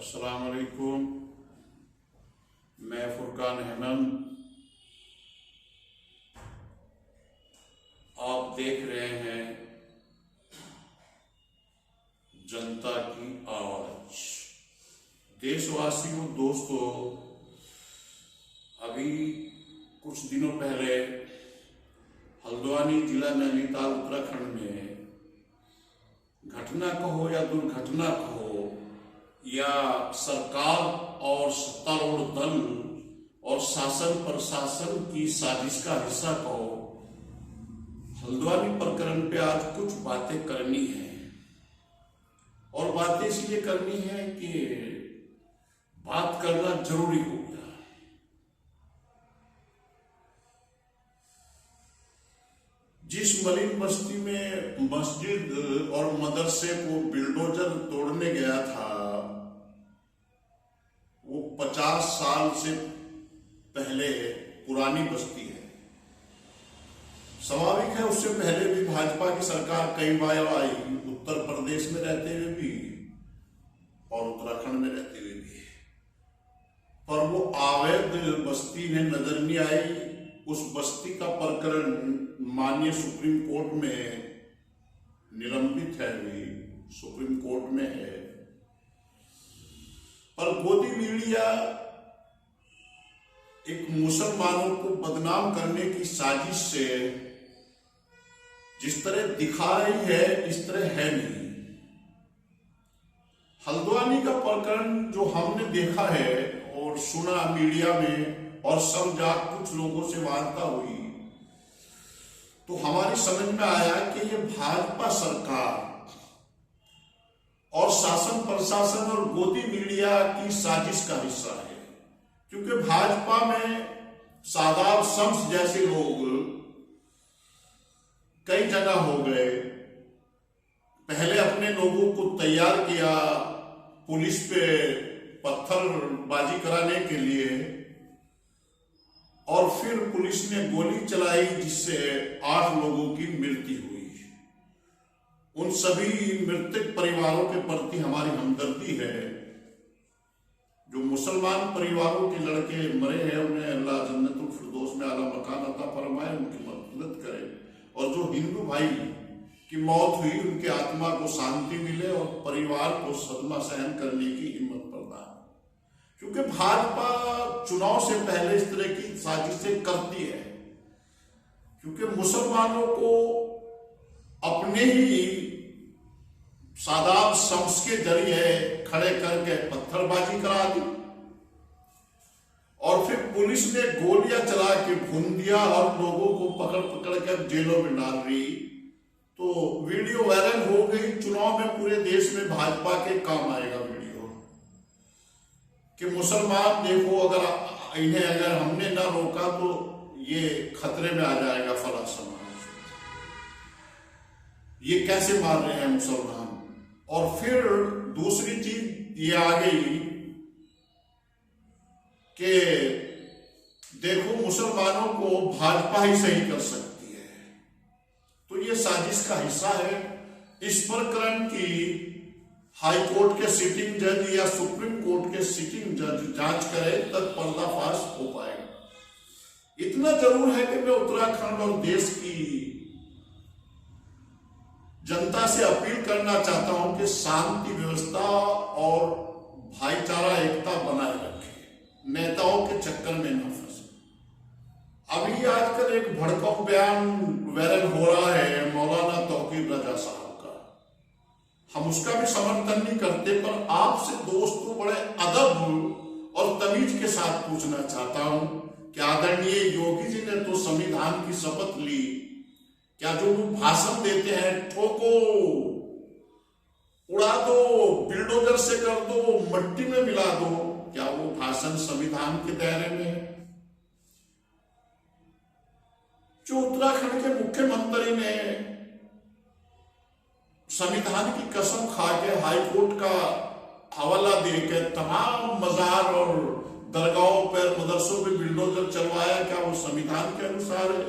अस्सलाम वालेकुम। मैं फुरकान अहमद। आप देख रहे हैं जनता की आवाज। देशवासियों, दोस्तों, अभी कुछ दिनों पहले हल्द्वानी जिला नैनीताल उत्तराखंड में घटना कहो या दुर्घटना कहो या सरकार और सत्तारूढ़ दल और शासन प्रशासन की साजिश का हिस्सा कहो, हल्द्वानी प्रकरण पे आज कुछ बातें करनी है। और बातें इसलिए करनी है कि बात करना जरूरी हो गया। जिस मलिन बस्ती में मस्जिद और मदरसे को बिल्डोजर तोड़ने गया था, वो 50 साल से पहले पुरानी बस्ती है। स्वाभाविक है, उससे पहले भी भाजपा की सरकार कई बार आई, उत्तर प्रदेश में रहते हुए भी और उत्तराखंड में रहते हुए भी, पर वो अवैध बस्ती ने नजर नहीं आई। उस बस्ती का प्रकरण माननीय सुप्रीम कोर्ट में निलंबित है, भी सुप्रीम कोर्ट में है। पर गोदी मीडिया एक मुसलमानों को बदनाम करने की साजिश से जिस तरह दिखा रही है, इस तरह है नहीं। हल्द्वानी का प्रकरण जो हमने देखा है और सुना मीडिया में और समझा, कुछ लोगों से वार्ता हुई, तो हमारी समझ में आया कि ये भाजपा सरकार और शासन प्रशासन और गोदी मीडिया की साजिश का हिस्सा है। क्योंकि भाजपा में शादाब शम्स जैसे लोग कई जगह हो गए, पहले अपने लोगों को तैयार किया पुलिस पे पत्थरबाजी कराने के लिए, और फिर पुलिस ने गोली चलाई जिससे 8 लोगों की मृत्यु हुई। उन सभी मृतक परिवारों के प्रति हमारी हमदर्दी है। जो मुसलमान परिवारों के लड़के मरे हैं, उन्हें अल्लाह जन्नतुल फिरदौस में आला मकान अता फरमाए, उनकी मदद करे। और जो हिंदू भाई की मौत हुई, उनके आत्मा को शांति मिले और परिवार को सदमा सहन करने की हिम्मत प्रदान। क्योंकि भाजपा चुनाव से पहले इस तरह की साजिशें करती है, क्योंकि मुसलमानों को अपने ही शादाब शम्स के जरिए खड़े करके पत्थरबाजी करा दी, और फिर पुलिस ने गोलियां चला के भून दिया और लोगों को पकड़ पकड़ कर जेलों में डाल रही। तो वीडियो वायरल हो गई। चुनाव में पूरे देश में भाजपा के काम आएगा वीडियो, कि मुसलमान देखो, अगर हमने ना रोका तो ये खतरे में आ जाएगा फला समाज, ये कैसे मार रहे हैं मुसलमान। और फिर दूसरी चीज ये आ गई कि देखो, मुसलमानों को भाजपा ही सही कर सकती है। तो ये साजिश का हिस्सा है। इस प्रकरण की हाई कोर्ट के सिटिंग जज या सुप्रीम कोर्ट के सिटिंग जज जांच करे, तब पर्दाफाश हो पाएगा। इतना जरूर है कि मैं उत्तराखंड और देश की जनता से अपील करना चाहता हूं कि शांति व्यवस्था और भाईचारा एकता बनाए रखे, नेताओं के चक्कर में न फंसे। अभी आजकल एक भड़काऊ बयान वायरल हो रहा है मौलाना तौकीर रजा साहब का। हम उसका भी समर्थन नहीं करते, पर आपसे दोस्तों बड़े अदब और तमीज के साथ पूछना चाहता हूं कि आदरणीय योगी जी ने तो संविधान की शपथ ली, क्या जो वो भाषण देते हैं, ठोको, उड़ा दो, बिल्डोजर से कर दो, मट्टी में मिला दो, क्या वो भाषण संविधान के दायरे में है? जो उत्तराखंड के मुख्यमंत्री ने संविधान की कसम खा के हाई कोर्ट का हवाला देकर तमाम मजार और दरगाहों पर, मदरसों पे बिल्डोजर चलवाया, क्या वो संविधान के अनुसार है?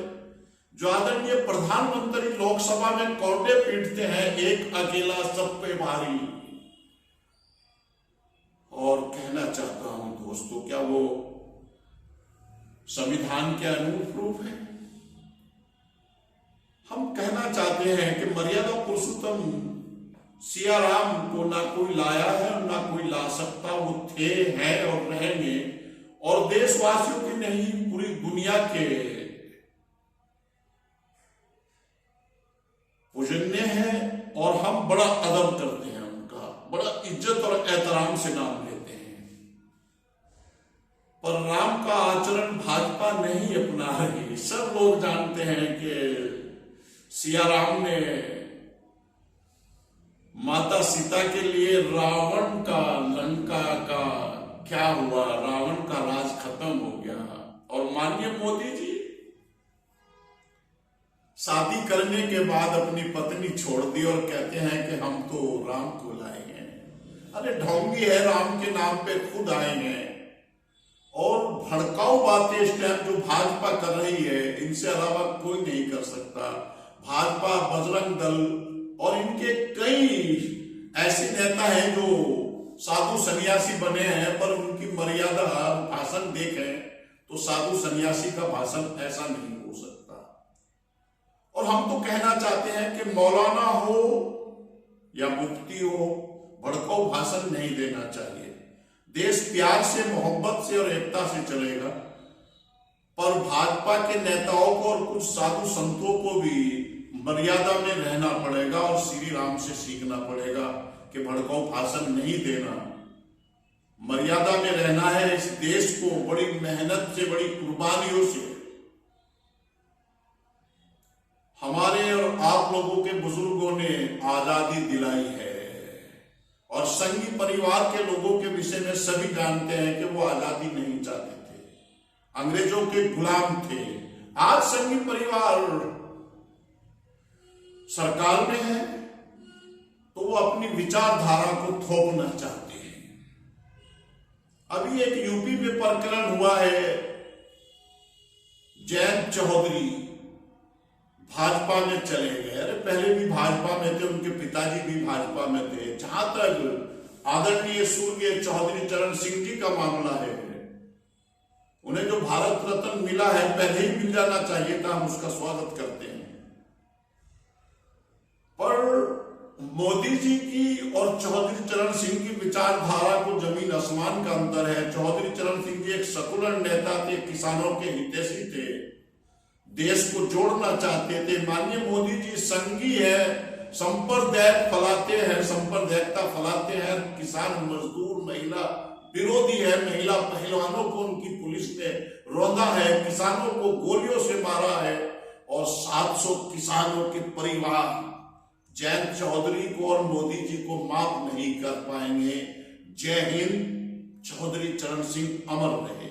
जो आदरणीय प्रधानमंत्री लोकसभा में कौटे पीटते हैं, एक अकेला सब पे भारी, और घोष, तो क्या वो संविधान के अनुरूप है? हम कहना चाहते हैं कि मर्यादा पुरुषोत्तम सिया राम को ना कोई लाया है और ना कोई ला सकता। वो थे, हैं और रहेंगे, और देशवासियों के नहीं पूरी दुनिया के पूजनीय हैं, और हम बड़ा अदब करते हैं उनका, बड़ा इज्जत और एहतराम से नाम लेते हैं। पर राम का आचरण भाजपा नहीं अपना रही। सब लोग जानते हैं कि सिया राम ने माता सीता के लिए रावण का, लंका का क्या हुआ, रावण का राज खत्म हो गया। और माननीय मोदी जी शादी करने के बाद अपनी पत्नी छोड़ दी और कहते हैं कि हम तो राम को लाए हैं। अरे ढोंगी है, राम के नाम पे खुद आए हैं। और भड़काऊ बातें इस टाइम जो भाजपा कर रही है, इनसे अलावा कोई नहीं कर सकता। भाजपा, बजरंग दल और इनके कई ऐसे नेता हैं जो साधु सन्यासी बने हैं, पर उनकी मर्यादा, भाषण देखें तो साधु सन्यासी का भाषण ऐसा नहीं हो सकता। और हम तो कहना चाहते हैं कि मौलाना हो या मुफ्ती हो, भड़काऊ भाषण नहीं देना चाहिए। देश प्यार से, मोहब्बत से और एकता से चलेगा। पर भाजपा के नेताओं को और कुछ साधु संतों को भी मर्यादा में रहना पड़ेगा और श्री राम से सीखना पड़ेगा कि भड़काऊ भाषण नहीं देना, मर्यादा में रहना है। इस देश को बड़ी मेहनत से, बड़ी कुर्बानियों से हमारे और आप लोगों के बुजुर्गों ने आजादी दिलाई है। और संघी परिवार के लोगों के विषय में सभी जानते हैं कि वो आजादी नहीं चाहते थे, अंग्रेजों के गुलाम थे। आज संघी परिवार सरकार में है तो वो अपनी विचारधारा को थोपना चाहते हैं। अभी एक यूपी में प्रकरण हुआ है, जयंत चौधरी भाजपा में चले गए। अरे पहले भी भाजपा में थे, उनके पिताजी भी भाजपा में थे। जहां तक आदरणीय स्वर्गीय चौधरी चरण सिंह जी का मामला है, उन्हें जो भारत रत्न मिला है पहले ही मिल जाना चाहिए था, हम उसका स्वागत करते हैं। पर मोदी जी की और चौधरी चरण सिंह की विचारधारा को जमीन आसमान का अंतर है। चौधरी चरण सिंह जी एक सेकुलर नेता थे, किसानों के हितैषी थे, देश को जोड़ना चाहते थे। माननीय मोदी जी संघी है, संप्रदाय फैलाते हैं, सांप्रदायिकता फैलाते हैं। किसान, मजदूर, महिला विरोधी है। महिला पहलवानों को उनकी पुलिस ने रौंदा है, किसानों को गोलियों से मारा है, और 700 किसानों के परिवार जयंत चौधरी को और मोदी जी को माफ नहीं कर पाएंगे। जय हिंद। चौधरी चरण सिंह अमर रहे।